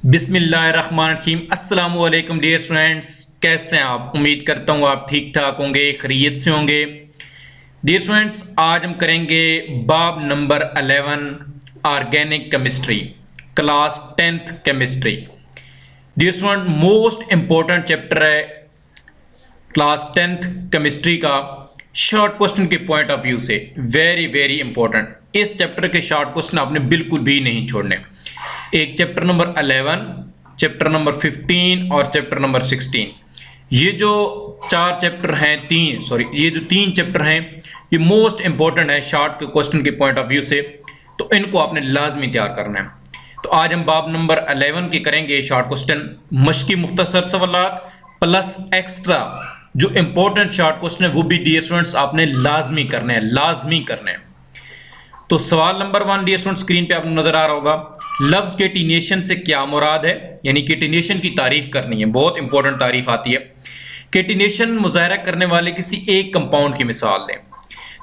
बिस्मिल्लाहिर्रहमानिर्रहीम। अस्सलामु अलैकुम डियर स्टूडेंट्स, कैसे हैं आप? उम्मीद करता हूँ आप ठीक ठाक होंगे, खैरियत से होंगे। डियर स्टूडेंट्स, आज हम करेंगे बाब number 11 organic chemistry, class 10th chemistry. Dear student, most important chapter है क्लास 10th केमिस्ट्री का। शॉर्ट क्वेश्चन के पॉइंट ऑफ व्यू से वेरी वेरी इंपॉर्टेंट। इस चैप्टर के शॉर्ट क्वेश्चन आपने बिल्कुल भी नहीं छोड़ने। एक चैप्टर नंबर 11, चैप्टर नंबर 15 और चैप्टर नंबर 16, ये जो चार चैप्टर हैं, ये जो तीन चैप्टर हैं, ये मोस्ट इंपॉर्टेंट है शॉर्ट क्वेश्चन के पॉइंट ऑफ व्यू से, तो इनको आपने लाजमी तैयार करना है। तो आज हम बाब नंबर 11 के करेंगे शॉर्ट क्वेश्चन, मश्की मुख्तसर सवालात प्लस एक्स्ट्रा जो इंपॉर्टेंट शॉर्ट क्वेश्चन है वो भी डियर स्टूडेंट्स आपने लाजमी करने हैं, लाजमी करने हैं। तो सवाल नंबर 1 डियर स्टूडेंट स्क्रीन पे आपको नजर आ रहा होगा। लफ्ज केटिनेशन से क्या मुराद है, यानी केटिनेशन की तारीफ करनी है, बहुत इंपॉर्टेंट तारीफ आती है। केटिनेशन मुजाहरा करने वाले किसी एक कंपाउंड की मिसाल दें।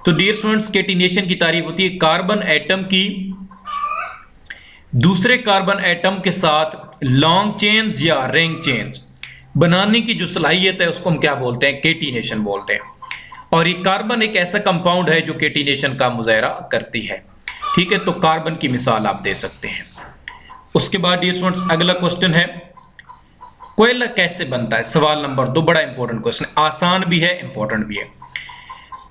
तो डियर स्टूडेंट्स, केटिनेशन की तारीफ होती है कार्बन एटम की दूसरे कार्बन एटम के साथ लॉन्ग चेन्स या रिंग चेन्स बनाने की जो सलाहियत है उसको हम क्या बोलते हैं? केटिनेशन बोलते हैं। और ये कार्बन एक ऐसा कंपाउंड है जो केटिनेशन का मुजाहरा करती है। ठीक है, तो कार्बन की मिसाल आप दे सकते हैं। उसके बाद डियर स्टूडेंट्स अगला क्वेश्चन है, कोयला कैसे बनता है? सवाल नंबर 2 बड़ा इंपॉर्टेंट क्वेश्चन है, आसान भी है, इंपॉर्टेंट भी है।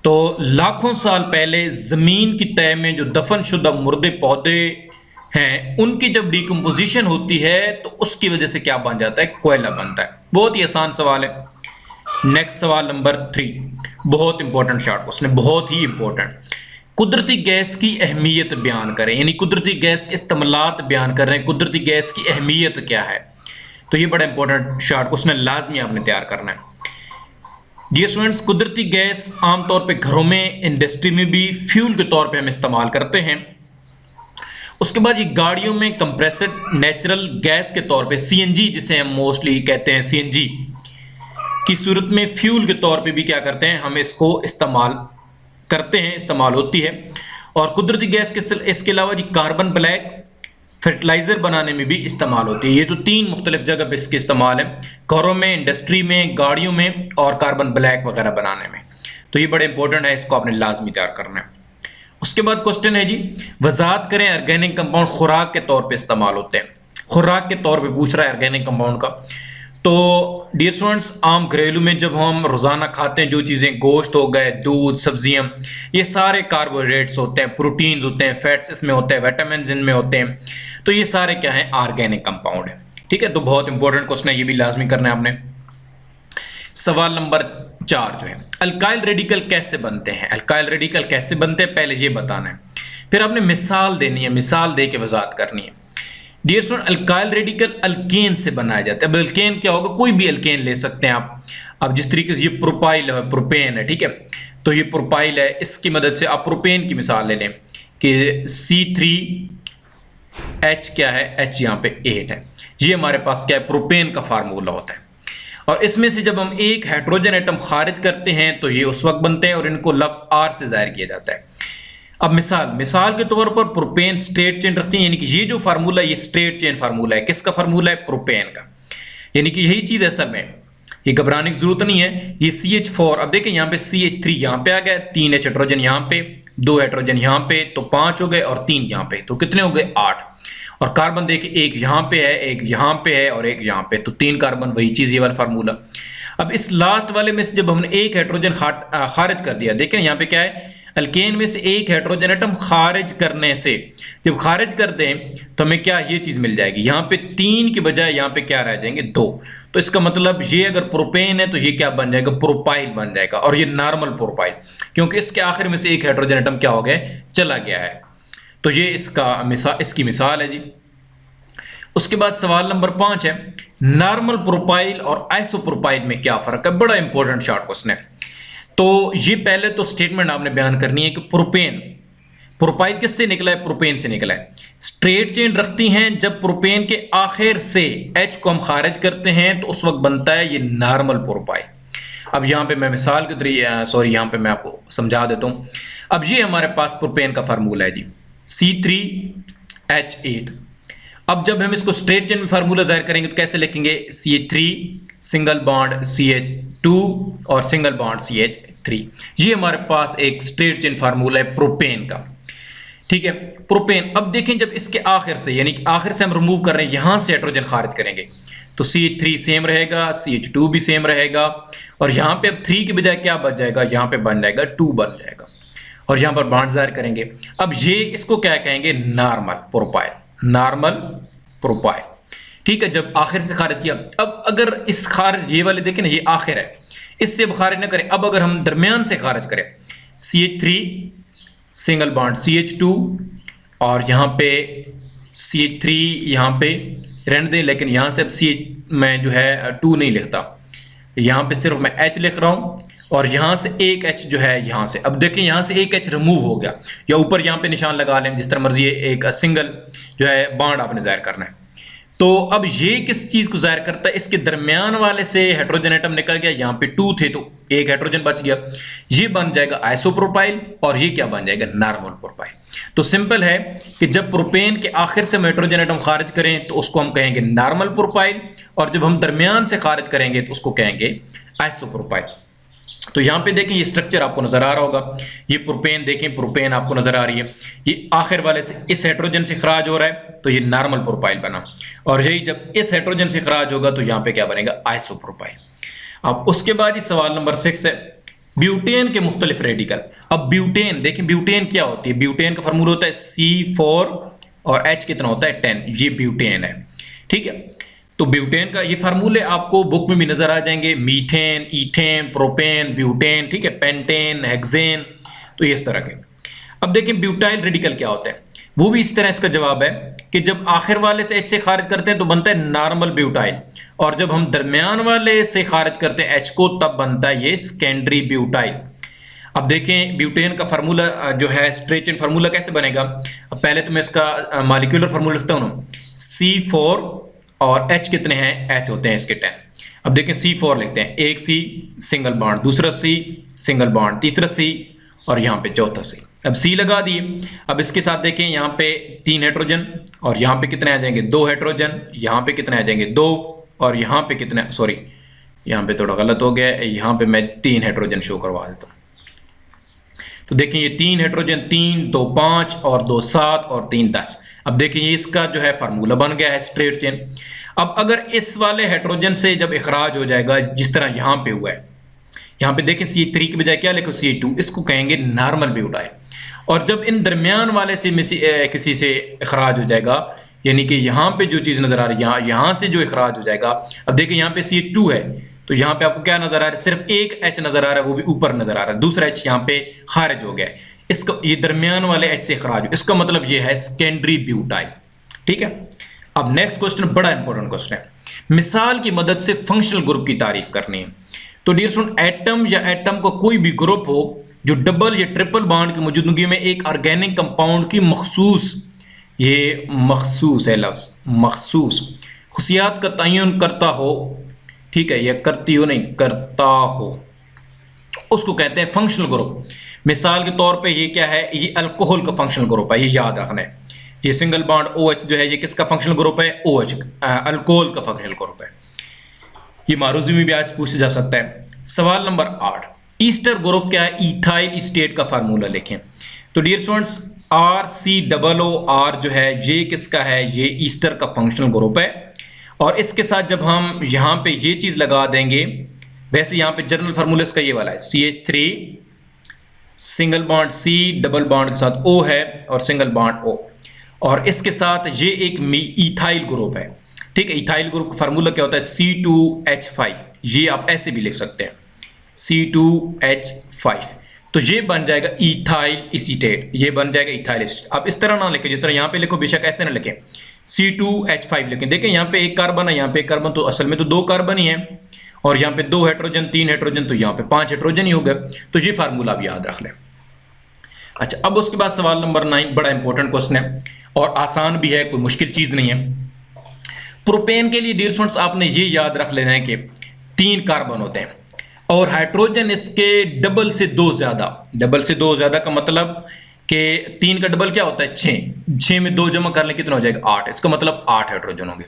तो लाखों साल पहले जमीन की तह में जो दफन शुदा मुर्दे पौधे हैं, उनकी जब डिकम्पोजिशन होती है तो उसकी वजह से क्या बन जाता है? कोयला बनता है। बहुत ही आसान सवाल है। नेक्स्ट सवाल नंबर 3, बहुत इंपॉर्टेंट शॉर्ट क्वेश्चन है, बहुत ही इंपॉर्टेंट। कुदरती गैस की अहमियत बयान करें, यानी कुदरती गैस के इस्तेमालात बयान कर रहे हैं, कुदरती गैस की अहमियत क्या है? तो ये बड़ा इंपॉर्टेंट शॉर्ट क्वेश्चन है, लाजमी आपने तैयार करना है। डियर स्टूडेंट्स, कुदरती गैस आमतौर पे घरों में, इंडस्ट्री में भी फ्यूल के तौर पे हम इस्तेमाल करते हैं। उसके बाद ये गाड़ियों में कंप्रेस्ड नेचुरल गैस के तौर पे सीएनजी, जिसे हम मोस्टली कहते हैं सीएनजी की सूरत में फ्यूल के तौर पे भी क्या करते हैं? हम इसको इस्तेमाल करते हैं, इस्तेमाल होती है। और कुदरती गैस के इसके अलावा जी कार्बन ब्लैक फर्टिलाइजर बनाने में भी इस्तेमाल होती है। ये तो 3 मुख्तलिफ जगह पे इसके इस्तेमाल है, घरों में, इंडस्ट्री में, गाड़ियों में और कार्बन ब्लैक वगैरह बनाने में। तो ये बड़े इंपॉर्टेंट है, इसको आपने लाजमी तैयार करना है। उसके बाद क्वेश्चन है जी, वजाहत करें ऑर्गेनिक कंपाउंड खुराक के तौर पे इस्तेमाल होते हैं। खुराक के तौर पे पूछ रहा है ऑर्गेनिक कंपाउंड का। तो डियर स्टूडेंट्स, आम घरेलू में जब हम रोज़ाना खाते हैं जो चीज़ें, गोश्त हो गए, दूध, सब्जियां, ये सारे कार्बोहाइड्रेट्स होते हैं, प्रोटीन्स होते हैं, फैट्स इसमें होते हैं, विटामिन इनमें होते हैं। तो ये सारे क्या हैं? ऑर्गेनिक कंपाउंड है। ठीक है, तो बहुत इंपॉर्टेंट क्वेश्चन है, ये भी लाजमी करना है आपने। सवाल नंबर 4 जो है, अल्काइल रेडिकल कैसे बनते हैं? अल्काइल रेडिकल कैसे बनते हैं पहले ये बताना है, फिर आपने मिसाल देनी है, मिसाल दे के वजाहत करनी है। Dear student, alkyl radical alkane से बनाया जाता है। अब अल्केन क्या होगा? कोई भी अल्केन ले सकते हैं आप। अब जिस तरीके से ये प्रोपाइल है, प्रोपेन है, ठीक है, तो ये प्रोपाइल है, इसकी मदद से आप प्रोपेन की मिसाल ले लें कि C3H क्या है? H यहाँ पे 8 है। ये हमारे पास क्या है? प्रोपेन का फार्मूला होता है। और इसमें से जब हम एक हाइड्रोजन एटम खारिज करते हैं तो ये उस वक्त बनते हैं और इनको लफ्ज R से जाहिर किया जाता है। अब मिसाल के तौर पर प्रोपेन स्ट्रेट चेन रखती है, यानी कि ये जो फार्मूला, ये स्ट्रेट चेन फार्मूला है। किसका फार्मूला है? प्रोपेन का। यानी कि यही चीज है सब में, ये घबराने की जरूरत नहीं है। ये CH4, अब देखें यहाँ पे CH3 यहाँ पे आ गया, 3 H हाइड्रोजन यहाँ पे, 2 हाइड्रोजन यहाँ पे, तो 5 हो गए और 3 यहाँ पे, तो कितने हो गए? 8। और कार्बन देखिए, एक यहाँ पे है, एक यहाँ पे है और एक यहाँ पे, तो 3 कार्बन, वही चीज, ये वाला फार्मूला। अब इस लास्ट वाले में से जब हमने एक हाइड्रोजन खारिज कर दिया, देखें यहाँ पे क्या है? अल्केन में से एक हाइड्रोजन एटम खारिज करने से, जब खारिज कर दें तो हमें क्या ये चीज मिल जाएगी? यहाँ पे 3 के बजाय यहाँ पे क्या रह जाएंगे? 2। तो इसका मतलब ये अगर प्रोपेन है तो ये क्या बन जाएगा? प्रोपाइल बन जाएगा। और ये नॉर्मल प्रोपाइल, क्योंकि इसके आखिर में से एक हाइड्रोजन एटम क्या हो गया? चला गया है। तो ये इसकी मिसाल है जी। उसके बाद सवाल नंबर 5 है, नॉर्मल प्रोपाइल और आइसोप्रोपाइल में क्या फर्क है? बड़ा इंपॉर्टेंट शॉर्ट क्वेश्चन है। तो ये पहले तो स्टेटमेंट आपने बयान करनी है कि प्रोपाइल किससे निकला है? प्रोपेन से निकला है। स्ट्रेट चेन रखती हैं, जब प्रोपेन के आखिर से H को हम खारिज करते हैं तो उस वक्त बनता है ये नॉर्मल प्रोपाइल। अब यहाँ पे मैं मिसाल के तरीके यहाँ पे मैं आपको समझा देता हूँ। अब ये हमारे पास प्रोपेन का फार्मूला है जी, C3H8। अब जब हम इसको स्ट्रेट चेन फार्मूला जाहिर करेंगे तो कैसे लिखेंगे, CH3 सिंगल बॉन्ड CH2 और सिंगल बॉन्ड CH3। ये हमारे पास एक स्ट्रेट चेन फार्मूला है प्रोपेन का, ठीक है। प्रोपेन, अब देखें जब इसके आखिर से यानी कि आखिर से हम रिमूव कर रहे हैं, यहां से हाइड्रोजन खारिज करेंगे तो CH3 सेम रहेगा, CH2 भी सेम रहेगा, और यहां पे अब 3 के बजाय क्या बच जाएगा, यहां पे बन जाएगा 2 बन जाएगा, और यहां पर बॉन्ड जाहिर करेंगे। अब ये इसको क्या कहेंगे, नॉर्मल प्रोपाइल, नॉर्मल प्रोपाइल, ठीक है। जब आखिर से खारिज किया, अब अगर इस खारिज ये वाले देखें ना, ये आखिर है, इससे अब खारिज ना करें, अब अगर हम दरमियान से खारिज करें, CH3 सिंगल बॉन्ड CH2 और यहाँ पे CH3 यहाँ पे रहने दें, लेकिन यहाँ से अब CH मैं जो है 2 नहीं लिखता, यहाँ पे सिर्फ मैं H लिख रहा हूँ, और यहाँ से एक H जो है यहाँ से, अब देखें यहाँ से एक H रिमूव हो गया, या ऊपर यहाँ पे निशान लगा लें जिस तरह मर्जी, एक सिंगल जो है बॉन्ड आपने जाहिर करना है। तो अब ये किस चीज़ को जाहिर करता है, इसके दरमियान वाले से हाइड्रोजन एटम निकल गया, यहाँ पे 2 थे तो एक हाइड्रोजन बच गया, ये बन जाएगा आइसोप्रोपाइल, और ये क्या बन जाएगा, नॉर्मल प्रोपाइल। तो सिंपल है कि जब प्रोपेन के आखिर से हम हाइड्रोजन एटम खारिज करें तो उसको हम कहेंगे नॉर्मल प्रोपाइल, और जब हम दरमियान से खारिज करेंगे तो उसको कहेंगे आइसोप्रोपाइल। तो यहाँ पे देखें ये स्ट्रक्चर आपको नजर आ रहा होगा, ये प्रोपेन देखें, प्रोपेन आपको नजर आ रही है, ये आखिर वाले से इस हाइड्रोजन से खराज हो रहा है तो ये नॉर्मल प्रोपाइल बना, और यही जब इस हाइड्रोजन से खराज होगा तो यहाँ पे क्या बनेगा, आइसोप्रोपाइल। अब उसके बाद ये सवाल नंबर 6 है, ब्यूटेन के मुख्तलिफ रेडिकल। अब ब्यूटेन देखें, ब्यूटेन क्या होती है, ब्यूटेन का फार्मूला होता है C4 और H कितना होता है 10, ये ब्यूटेन है, ठीक है। तो ब्यूटेन का ये फार्मूले आपको बुक में भी नजर आ जाएंगे, मीथेन, ईथेन, प्रोपेन, ब्यूटेन, ठीक है, पेंटेन, हेक्सेन, तो ये इस तरह के। अब देखें ब्यूटाइल रेडिकल क्या होता है, वो भी इस तरह इसका जवाब है कि जब आखिर वाले से H से खारिज करते हैं तो बनता है नॉर्मल ब्यूटाइल, और जब हम दरमियान वाले से खारिज करते हैं H को तब बनता है ये सेकेंडरी ब्यूटाइल। अब देखें ब्यूटेन का फार्मूला जो है स्ट्रेट चेन फार्मूला कैसे बनेगा। अब पहले तो मैं इसका मॉलिक्यूलर फार्मूला लिखता हूँ ना, C4 और H कितने हैं, H होते हैं इसके 10। अब देखें C4 लिखते हैं, एक C सिंगल बॉन्ड, दूसरा C सिंगल बॉन्ड, तीसरा C और यहाँ पे चौथा C। अब C लगा दिए। अब इसके साथ देखें यहाँ पे 3 हाइड्रोजन, और यहाँ पे कितने आ जाएंगे, 2 हाइड्रोजन, यहाँ पे कितने आ जाएंगे 2, और यहाँ पे कितने, सॉरी यहाँ पे थोड़ा गलत हो गया, यहाँ पे मैं 3 हाइड्रोजन शो करवा देता हूँ। तो देखें ये 3 हाइड्रोजन, 3 2 5 और 2 7 और 3 10। अब देखिए ये इसका जो है फार्मूला बन गया है स्ट्रेट चेन। अब अगर इस वाले हाइड्रोजन से जब इखराज हो जाएगा जिस तरह यहाँ पे हुआ है, यहाँ पे देखें CH3 की बजाय क्या लिखो CH2, इसको कहेंगे नॉर्मल ब्यूटाइल। और जब इन दरमियान वाले से किसी से इखराज हो जाएगा, यानी कि यहाँ पे जो चीज़ नजर आ रही है, यहाँ से जो इखराज हो जाएगा, अब देखिए यहाँ पे CH2 है तो यहाँ पे आपको क्या नजर आ रहा है, सिर्फ एक H नजर आ रहा है, वो भी ऊपर नजर आ रहा है, दूसरा H यहाँ पे खारिज हो गया है, इसका ये दरमियान वाले H से खराज, इसका मतलब ये है सेकेंडरी ब्यूटाइल, ठीक है। अब नेक्स्ट क्वेश्चन बड़ा इंपॉर्टेंट क्वेश्चन है, मिसाल की मदद से फंक्शनल ग्रुप की तारीफ करनी है। तो डियर स्टूडेंट, एटम या एटम का कोई भी ग्रुप हो जो डबल या ट्रिपल बॉन्ड की मौजूदगी में एक ऑर्गेनिक कंपाउंड की मखसूस, ये मखसूस है लफ्ज, मखसूस खुशियात का तयन करता हो, ठीक है, या करती हो नहीं, करता हो, उसको कहते हैं फंक्शनल ग्रुप। मिसाल के तौर पे ये क्या है, ये अल्कोहल का फंक्शनल ग्रुप है, ये याद रखना है। ये सिंगल बॉन्ड OH जो है ये किसका फंक्शनल ग्रुप है, OH, अल्कोहल का फंक्शनल ग्रुप है। ये मारूजी में भी आज पूछा जा सकता है। सवाल नंबर 8, ईस्टर ग्रुप क्या है, इथाइल स्टेट का फार्मूला लिखें। तो डियर स्टूडेंट्स, RCOOR जो है ये किसका है, ये ईस्टर का फंक्शनल ग्रुप है। और इसके साथ जब हम यहाँ पे ये चीज़ लगा देंगे, वैसे यहाँ पे जनरल फार्मूला इसका ये वाला है, CH3 single bond C, double bond के साथ O है और सिंगल बॉन्ड O, और इसके साथ ये एक इथाइल ग्रुप है, ठीक है। इथाइल ग्रुप का फार्मूला क्या होता है, C2H5, ये आप ऐसे भी लिख सकते हैं C2H5, तो ये बन जाएगा इथाइल एसीटेट, ये बन जाएगा इथाइल एसीटेट। आप इस तरह ना लिखें, जिस तरह यहाँ पे लिखो, बेशक ऐसे ना लिखें, C2H5 लिखें। देखें यहाँ पे एक कार्बन है, यहाँ पे एक कार्बन, तो असल में तो 2 कार्बन ही है, और यहाँ पे 2 हाइड्रोजन, 3 हाइड्रोजन, तो यहाँ पे 5 हाइड्रोजन ही हो गए। तो ये फार्मूला आप याद रख लें। अच्छा, अब उसके बाद सवाल नंबर 9 बड़ा इंपॉर्टेंट क्वेश्चन है और आसान भी है, कोई मुश्किल चीज़ नहीं है। प्रोपेन के लिए डियर स्टूडेंट्स आपने ये याद रख लेना है कि 3 कार्बन होते हैं और हाइड्रोजन इसके डबल से 2 ज़्यादा। डबल से 2 ज़्यादा का मतलब कि 3 का डबल क्या होता है 6, 6 में 2 जमा कर लें कितना हो जाएगा 8, इसका मतलब 8 हाइड्रोजन होंगे।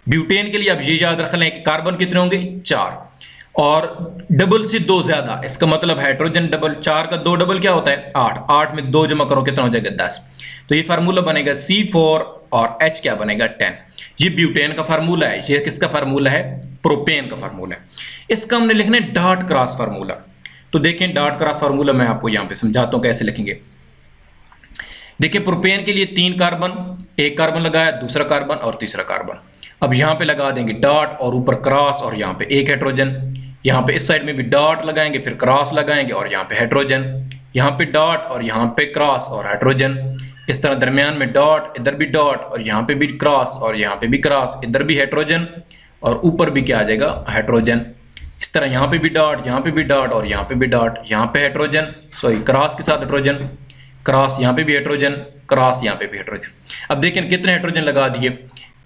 ब्यूटेन के लिए आप ये याद रख लें कि कार्बन कितने होंगे 4, और डबल से 2 ज्यादा, इसका मतलब हाइड्रोजन डबल, 4 का 2 डबल क्या होता है 8, 8 में 2 जमा करो कितना हो जाएगा 10। तो ये फार्मूला बनेगा C4 और H क्या बनेगा 10। ये ब्यूटेन का फार्मूला है। ये किसका फार्मूला है, प्रोपेन का फार्मूला है। इसका हमने लिखना है डॉट क्रॉस फार्मूला। तो देखें डॉट क्रॉस फार्मूला मैं आपको यहाँ पे समझाता हूँ कैसे लिखेंगे। देखिए प्रोपेन के लिए 3 कार्बन, एक कार्बन लगाया, दूसरा कार्बन और तीसरा कार्बन। अब यहाँ पे लगा देंगे डॉट और ऊपर क्रॉस, और यहाँ पे एक हाइड्रोजन। यहाँ पे इस साइड में भी डॉट लगाएंगे, फिर क्रॉस लगाएंगे और यहाँ पे हाइड्रोजन, यहाँ पे डॉट और यहाँ पे क्रॉस और हाइड्रोजन। इस तरह दरमियान में डॉट, इधर भी डॉट और यहाँ पे भी क्रॉस और यहाँ पे भी क्रॉस, इधर भी हाइड्रोजन और ऊपर भी क्या आ जाएगा हाइड्रोजन। इस तरह यहाँ पे भी डॉट, यहाँ पे भी डॉट और यहाँ पे भी डॉट, यहाँ पे हाइड्रोजन, सॉरी क्रॉस के साथ हाइड्रोजन, क्रॉस यहाँ पे भी हाइड्रोजन, क्रॉस यहाँ पे भी हाइड्रोजन। अब देखें कितने हाइड्रोजन लगा दिए,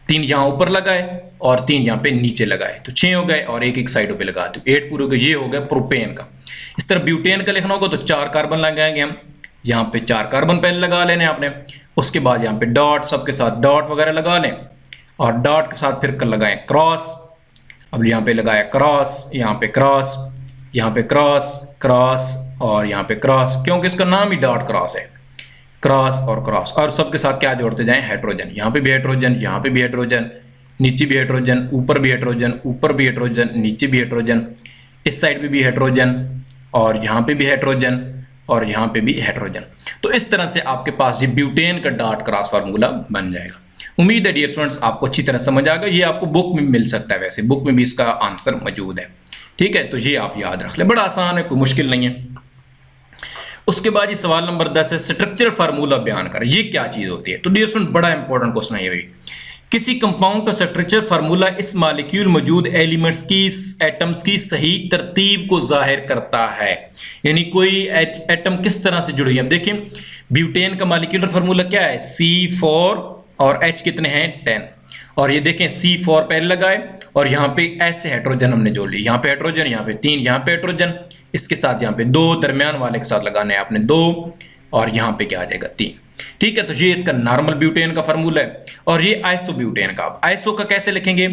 3 यहाँ ऊपर लगाए और 3 यहाँ पे नीचे लगाए, तो 6 हो गए और एक एक साइडों पे लगा दो, 8 पूरे हो गए। ये हो गया प्रोपेन का। इस तरह ब्यूटेन का लिखना होगा तो 4 कार्बन लगाएंगे हम, यहाँ पे 4 कार्बन पहले लगा लेने आपने, उसके बाद यहाँ पे डॉट, सबके साथ डॉट वगैरह लगा लें और डॉट के साथ फिर कर लगाएं क्रॉस। अब यहाँ पे लगाया क्रॉस, यहाँ पे क्रॉस, यहाँ पे क्रॉस, क्रॉस और यहाँ पे क्रॉस, क्योंकि इसका नाम ही डॉट क्रॉस है, क्रॉस और क्रॉस। और सबके साथ क्या जोड़ते जाएं हाइड्रोजन, यहाँ पे भी हाइड्रोजन, यहाँ पे भी हाइड्रोजन, नीचे भी हाइड्रोजन, ऊपर भी हाइड्रोजन, ऊपर भी हाइड्रोजन, नीचे भी हाइड्रोजन, इस साइड पे भी हाइड्रोजन और यहाँ पे भी हाइड्रोजन और यहाँ पे भी हाइड्रोजन। तो इस तरह से आपके पास ये ब्यूटेन का डॉट क्रॉस फार्मूला बन जाएगा। उम्मीद है डियर स्टूडेंट्स आपको अच्छी तरह समझ आ गया। ये आपको बुक में मिल सकता है, वैसे बुक में भी इसका आंसर मौजूद है, ठीक है। तो ये आप याद रख ले, बड़ा आसान है, कोई मुश्किल नहीं है। उसके बाद ये सवाल नंबर 10 है, स्ट्रक्चरल फार्मूला बयान कर। ये क्या चीज होती है? तो डियर स्टूडेंट बड़ा इंपॉर्टेंट क्वेश्चन है ये भी। किसी कंपाउंड का स्ट्रक्चर फार्मूला इस मॉलिक्यूल मौजूद एलिमेंट्स की, एटम्स की सही तरतीब को जाहिर करता है, यानी कोई एटम किस तरह से जुड़ी है। अब देखें ब्यूटेन का मॉलिक्यूलर फार्मूला क्या है, C4 और H कितने हैं 10, और ये देखें C4 पहले लगाए और यहाँ पे ऐसे हाइड्रोजन हमने जोड़ ली, यहाँ पे हाइड्रोजन, यहाँ पे 3, यहाँ पे हाइड्रोजन, इसके साथ यहाँ पे 2, दरमियान वाले के साथ लगाने हैं आपने 2 और यहाँ पे क्या आ जाएगा 3, ठीक है। तो ये इसका नॉर्मल ब्यूटेन का फार्मूला है। और ये आइसो ब्यूटेन का, अब आइसो का कैसे लिखेंगे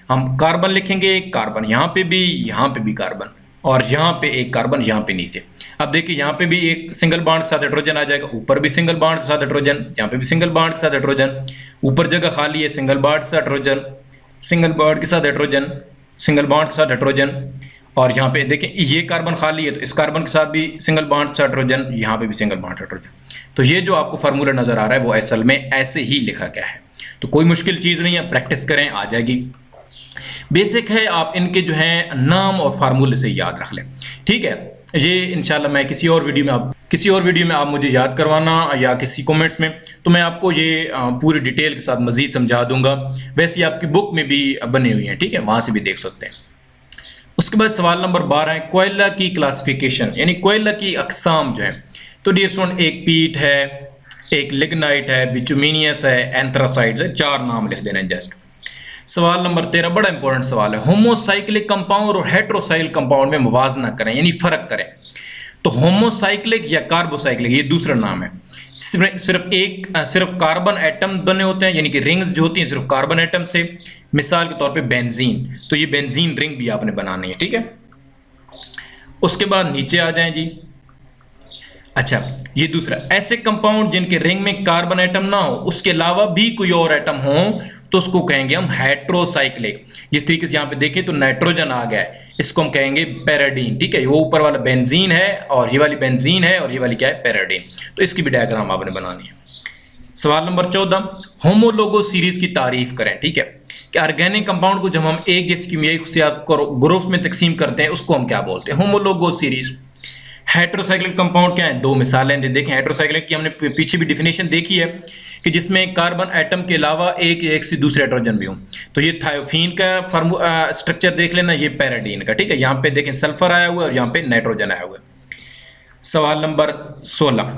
हम, कार्बन लिखेंगे, कार्बन यहाँ पे भी कार्बन और यहाँ पे एक कार्बन यहाँ पे नीचे। अब देखिए यहाँ पे भी एक सिंगल बॉन्ड के साथ हाइड्रोजन आ जाएगा, ऊपर भी सिंगल बॉन्ड के साथ हाइड्रोजन, यहाँ पे भी सिंगल बॉन्ड के साथ हाइड्रोजन, ऊपर जगह खाली है, सिंगल बॉन्ड के साथ हाइड्रोजन, सिंगल बॉन्ड के साथ हाइड्रोजन, सिंगल बॉन्ड के साथ हाइड्रोजन, और यहाँ पे देखें ये कार्बन खाली है तो इस कार्बन के साथ भी सिंगल बॉन्ड के साथ हाइड्रोजन, यहाँ पे भी सिंगल बॉन्ड हाइड्रोजन। तो ये जो आपको फार्मूला नजर आ रहा है वो असल में ऐसे ही लिखा गया है, तो कोई मुश्किल चीज नहीं है, प्रैक्टिस करें आ जाएगी। बेसिक है, आप इनके जो है नाम और फार्मूले से याद रख लें, ठीक है। ये इंशाल्लाह मैं किसी और वीडियो में आप मुझे याद करवाना या किसी कमेंट्स में, तो मैं आपको ये पूरी डिटेल के साथ मजीद समझा दूंगा। वैसे आपकी बुक में भी बनी हुई है, ठीक है, वहां से भी देख सकते हैं। उसके बाद सवाल नंबर 12 है, कोयला की क्लासिफिकेशन, यानी कोयला की अकसाम जो है। तो डियर स्टूडेंट एक पीट है, एक लिग्नाइट है, बिटुमिनियस है, एंथ्रासाइट है, 4 नाम लिख देना जस्ट। सवाल नंबर 13 बड़ा इंपॉर्टेंट सवाल है, होमोसाइक्लिक कंपाउंड और हेट्रोसाइक्लिक कंपाउंड में मुवाजना करें, यानी फर्क करें। तो होमोसाइक्लिक या कार्बोसाइक्लिक ये दूसरा नाम है, सिर्फ कार्बन एटम बने होते हैं, यानी कि रिंग्स जो होती हैं सिर्फ कार्बन एटम से। मिसाल के तौर पे बेंजीन, तो ये बेंजीन रिंग भी आपने बनानी है, ठीक है। उसके बाद नीचे आ जाएं जी। अच्छा ये दूसरा, ऐसे कंपाउंड जिनके रिंग में कार्बन एटम ना हो, उसके अलावा भी कोई और एटम हो, तो उसको कहेंगे हम हेट्रोसाइक्लिक। जिस तरीके से यहाँ पे देखें तो नाइट्रोजन आ गया है, इसको हम कहेंगे पैराडीन, ठीक है। वो ऊपर वाला बेंजीन है और ये वाली बेंजीन है और ये वाली क्या है पैराडीन। तो इसकी भी डायग्राम आपने बनानी है। सवाल नंबर 14, होमोलोगो सीरीज की तारीफ करें, ठीक है। कि ऑर्गेनिक कंपाउंड को जब हम एक जैसे कीमियाई खुसूसियात ग्रुप्स में तकसीम करते हैं उसको हम क्या बोलते हैं, होमोलोगो सीरीज। हेट्रोसाइक्लिक कंपाउंड क्या है, 2 मिसालें देखें। हेट्रोसाइक्लिक की हमने पीछे भी डिफिनेशन देखी है कि जिसमें कार्बन एटम के अलावा एक से दूसरे हाइड्रोजन भी हों। तो ये थायोफीन का स्ट्रक्चर देख लेना, ये पैराडीन का, ठीक है। यहाँ पे देखें सल्फर आया हुआ है और यहाँ पे नाइट्रोजन आया हुआ है। सवाल नंबर 16,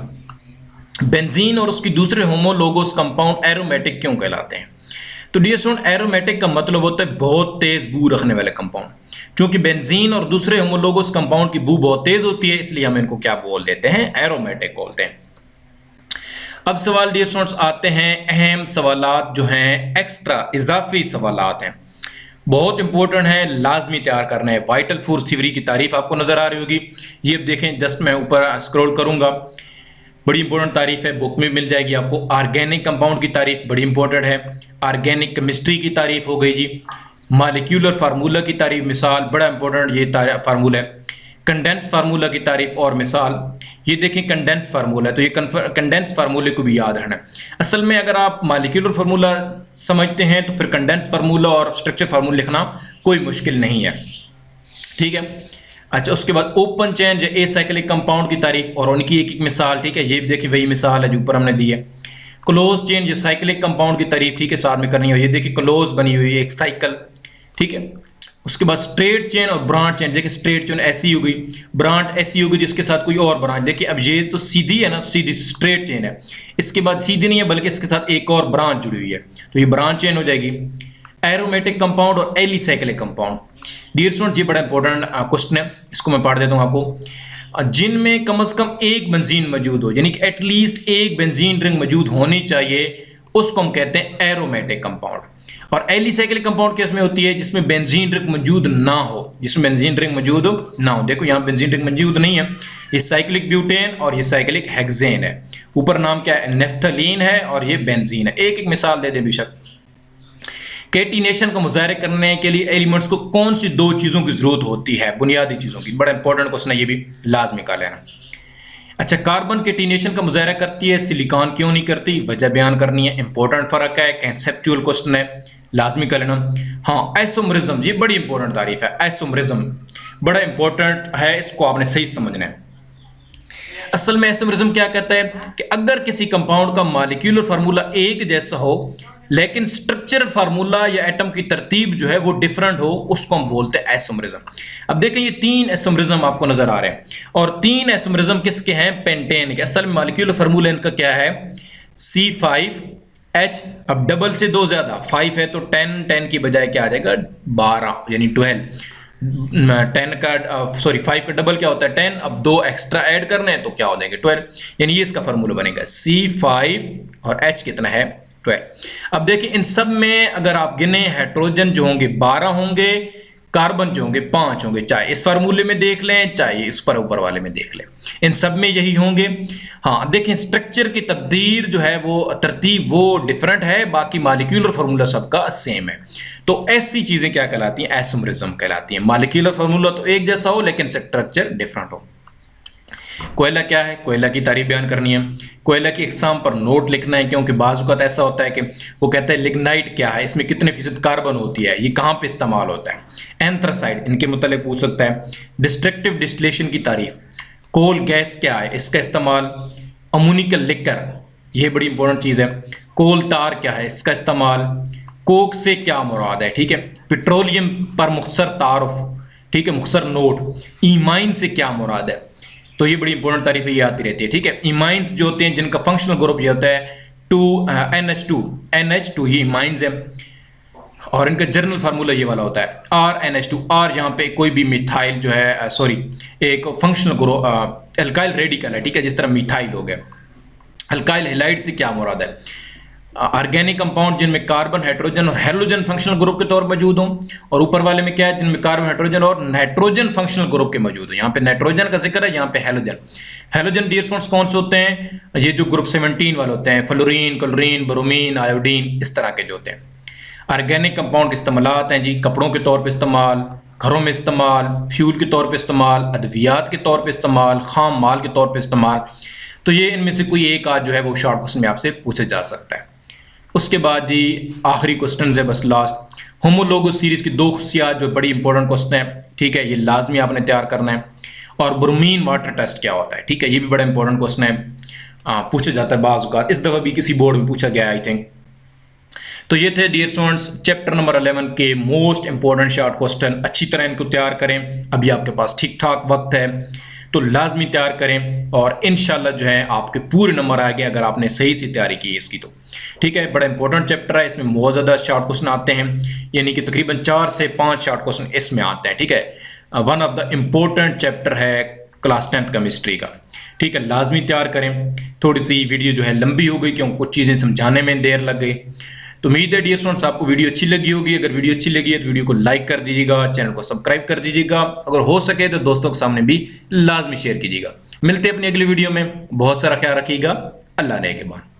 बेंजीन और उसकी दूसरे होमोलोगोस कंपाउंड एरोमेटिक क्यों कहलाते हैं? तो डियर स्टूडेंट एरोमेटिक का मतलब होता है बहुत तेज बू रखने वाले कंपाउंड। क्योंकि बेंजीन और दूसरे होमोलोगस कंपाउंड की बू बहुत तेज होती है, इसलिए हम इनको क्या बोल देते हैं, एरोमेटिक बोलते हैं। अब सवाल डियर स्टूडेंट्स आते हैं अहम सवालात जो हैं, एक्स्ट्रा इजाफी सवालात हैं, बहुत इंपॉर्टेंट है, लाजमी तैयार करना है। वाइटल फोर्स थ्योरी की तारीफ आपको नजर आ रही होगी, ये देखें, जस्ट मैं ऊपर स्क्रॉल करूंगा, बड़ी इंपॉर्टेंट तारीफ है, बुक में मिल जाएगी आपको। ऑर्गेनिक कंपाउंड की तारीफ बड़ी इंपॉर्टेंट है। ऑर्गेनिक केमिस्ट्री की तारीफ हो गई जी। मॉलिक्यूलर फार्मूला की तारीफ, मिसाल, बड़ा इंपॉर्टेंट ये फार्मूला है। कंडेंस फार्मूला की तारीफ और मिसाल, ये देखें कंडेंस फार्मूला है, तो ये कंडेंस फार्मूले को भी याद रखना है। असल में अगर आप मॉलिक्यूलर फार्मूला समझते हैं तो फिर कंडेंस फार्मूला और स्ट्रक्चर फार्मूला लिखना कोई मुश्किल नहीं है, ठीक है। अच्छा, उसके बाद ओपन चेन या एसाइक्लिक कंपाउंड की तारीफ और उनकी एक एक मिसाल, ठीक है। ये देखिए वही मिसाल है जो ऊपर हमने दी है। क्लोज चेन या साइक्लिक कंपाउंड की तारीफ, ठीक है, साथ में करनी है। ये देखिए क्लोज बनी हुई है एक साइकिल, ठीक है। उसके बाद स्ट्रेट चेन और ब्रांच चेन, देखिए स्ट्रेट चेन ऐसी हो गई, ब्रांच ऐसी हो गई जिसके साथ कोई और ब्रांच। देखिए अब ये तो सीधी है ना, सीधी स्ट्रेट चेन है, इसके बाद सीधी नहीं है बल्कि इसके साथ एक और ब्रांच जुड़ी हुई है, तो ये ब्रांच चेन हो जाएगी। एरोमेटिक कंपाउंड और एलिसाइक्लिक कंपाउंड, डियर स्टूडेंट ये बड़ा इंपॉर्टेंट क्वेश्चन है, इसको मैं पढ़ देता हूँ आपको। जिनमें कम से कम एक बेंजीन मौजूद हो, यानी कि एटलीस्ट एक बेंजीन रिंग मौजूद होनी चाहिए, उसको हम कहते हैं एरोमेटिक कंपाउंड। और एलिसाइक्लिक कंपाउंड केस में होती है जिसमें बेंजीन रिंग मौजूद ना हो, जिसमें बेंजीन रिंग मौजूद ना हो। देखो यहाँ बेंजीन रिंग मौजूद नहीं है, ये साइक्लिक ब्यूटेन और ये साइक्लिक हेक्सेन है। ऊपर नाम क्या है, नेफ्थलीन है, और ये बेंजीन है। एक एक मिसाल दे दें बेशक। कैटिनेशन को मुजाहरा करने के लिए एलिमेंट्स को कौन सी दो चीज़ों की जरूरत होती है, बुनियादी चीज़ों की, बड़ा इंपॉर्टेंट क्वेश्चन है, ये भी लाजमी का लेना। अच्छा, कार्बन कैटिनेशन का मुजाहरा करती है, सिलिकॉन क्यों नहीं करती, वजह बयान करनी है। इंपॉर्टेंट फर्क है, कंसेप्चुअल क्वेश्चन है, लाजमी का लेना। हाँ, आइसोमरिज्म, ये बड़ी इंपॉर्टेंट तारीफ है, आइसोमरिज्म बड़ा इंपॉर्टेंट है, इसको आपने सही समझना है। असल में आइसोमरिज्म क्या कहता है कि अगर किसी कंपाउंड का मॉलिक्यूलर फार्मूला एक जैसा हो लेकिन स्ट्रक्चरल फार्मूला या एटम की तरतीब जो है वो डिफरेंट हो, उसको हम बोलते हैं आइसोमरिज्म। अब देखें ये तीन आइसोमरिज्म आपको नजर आ रहे हैं, और तीन आइसोमरिज्म किसके हैं, पेंटेन के। असल में मॉलिक्यूलर फार्मूला इनका क्या है, C5H। अब डबल से दो ज्यादा, 5 है तो 10 की बजाय क्या आ जाएगा, 12 यानी 12। 5 का डबल क्या होता है 10, अब दो एक्स्ट्रा ऐड करने हैं तो क्या हो जाएंगे 12, यानी ये इसका फार्मूला बनेगा C5 और H कितना है 12। अब देखिए इन सब में अगर आप गिने, हाइड्रोजन जो होंगे 12 होंगे, कार्बन जो होंगे 5 होंगे, चाहे इस फार्मूले में देख लें चाहे इस पर ऊपर वाले में देख लें, इन सब में यही होंगे। हाँ देखें स्ट्रक्चर की तब्दील जो है वो तरतीब वो डिफरेंट है, बाकी मॉलिक्यूलर फार्मूला सबका सेम है। तो ऐसी चीजें क्या कहलाती हैं, आइसोमरिज्म कहलाती हैं। मॉलिक्यूलर फार्मूला तो एक जैसा हो लेकिन स्ट्रक्चर डिफरेंट हो। कोयला क्या है, कोयला की तारीफ बयान करनी है, कोयला की इकसाम पर नोट लिखना है, क्योंकि बाज़ औक़ात ऐसा होता है कि वो कहते हैं लिग्नाइट क्या है, इसमें कितने फीसद कार्बन होती है, ये कहाँ पे इस्तेमाल होता है। एंथ्रासाइड इनके मुतालिक पूछ सकता है। डिस्ट्रक्टिव डिस्टिलेशन की तारीफ, कोल गैस क्या है, इसका इस्तेमाल। अमोनिकल लिकर, ये बड़ी इंपॉर्टेंट चीज़ है। कोल तार क्या है, इसका इस्तेमाल। कोक से क्या मुराद है, ठीक है। पेट्रोलियम पर मुख्तसर तारुफ, ठीक है, मुख्तसर नोट। ईमाइन से क्या मुराद है, तो ये बड़ी इंपॉर्टेंट तारीफ ये आती रहती है, ठीक है। इमाइंस जो होते हैं जिनका फंक्शनल ग्रुप ये होता है NH2, ये इमाइंस है, और इनका जर्नल फार्मूला ये वाला होता है RNH2। R यहाँ पे कोई भी मिथाइल जो है एक फंक्शनल ग्रुप अल्काइल रेडिकल है, ठीक है, जिस तरह मिथाइल हो गया। अल्काइल हैलाइड से क्या मुराद है, ऑर्गेनिक कंपाउंड जिनमें कार्बन, हाइड्रोजन और हेलोजन फंक्शनल ग्रुप के तौर पर मौजूद हों, और ऊपर वाले में क्या है जिनमें कार्बन, हाइड्रोजन और नाइट्रोजन फंक्शनल ग्रुप के मौजूद हो। यहाँ पे नाइट्रोजन का जिक्र है, यहाँ पे हेलोजन। हेलोजन डियर फ्रेंड्स कौन से होते हैं, ये जो ग्रुप 17 वाले होते हैं, फ्लोरीन, क्लोरीन, ब्रोमीन, आयोडीन, इस तरह के जो होते हैं। ऑर्गेनिक कंपाउंड के इस्तेमालात हैं जी, कपड़ों के तौर पर इस्तेमाल, घरों में इस्तेमाल, फ्यूल के तौर पर इस्तेमाल, अद्वियात के तौर पर इस्तेमाल, खाम माल के तौर पर इस्तेमाल। तो ये इनमें से कोई एक आज जो है वो शॉर्ट क्वेश्चन में आपसे पूछा जा सकता है। उसके बाद जी आखिरी क्वेश्चन है बस लास्ट, होमोलोगस सीरीज की दो खुसियात जो बड़ी इंपॉर्टेंट क्वेश्चन है, ठीक है, ये लाजमी आपने तैयार करना है। और ब्रोमीन वाटर टेस्ट क्या होता है, ठीक है, ये भी बड़ा इंपॉर्टेंट क्वेश्चन है, पूछा जाता है बाज़ औक़ात, इस दफ़ा भी किसी बोर्ड में पूछा गया आई थिंक। तो ये थे डियर स्टूडेंट्स चैप्टर नंबर 11 के मोस्ट इंपॉर्टेंट शॉर्ट क्वेश्चन। अच्छी तरह इनको तैयार करें, अभी आपके पास ठीक ठाक वक्त है तो लाजमी तैयार करें, और इंशाल्लाह जो है आपके पूरे नंबर आएंगे अगर आपने सही से तैयारी की है इसकी तो, ठीक है। बड़ा इंपॉर्टेंट चैप्टर है, इसमें बहुत ज़्यादा शॉर्ट क्वेश्चन आते हैं, यानी कि तकरीबन 4 से 5 शॉर्ट क्वेश्चन इसमें आते हैं, ठीक है। One of the important chapter है क्लास 10th केमिस्ट्री का। ठीक है, लाजमी तैयार करें। थोड़ी सी वीडियो जो है लंबी हो गई क्योंकि कुछ चीज़ें समझाने में देर लग गई। तो उम्मीद है डियर स्टूडेंट्स आपको वीडियो अच्छी लगी होगी। अगर वीडियो अच्छी लगी है तो वीडियो को लाइक कर दीजिएगा, चैनल को सब्सक्राइब कर दीजिएगा, अगर हो सके तो दोस्तों के सामने भी लाजमी शेयर कीजिएगा। मिलते हैं अपनी अगली वीडियो में, बहुत सारा ख्याल रखिएगा। अल्लाह ने के बाद।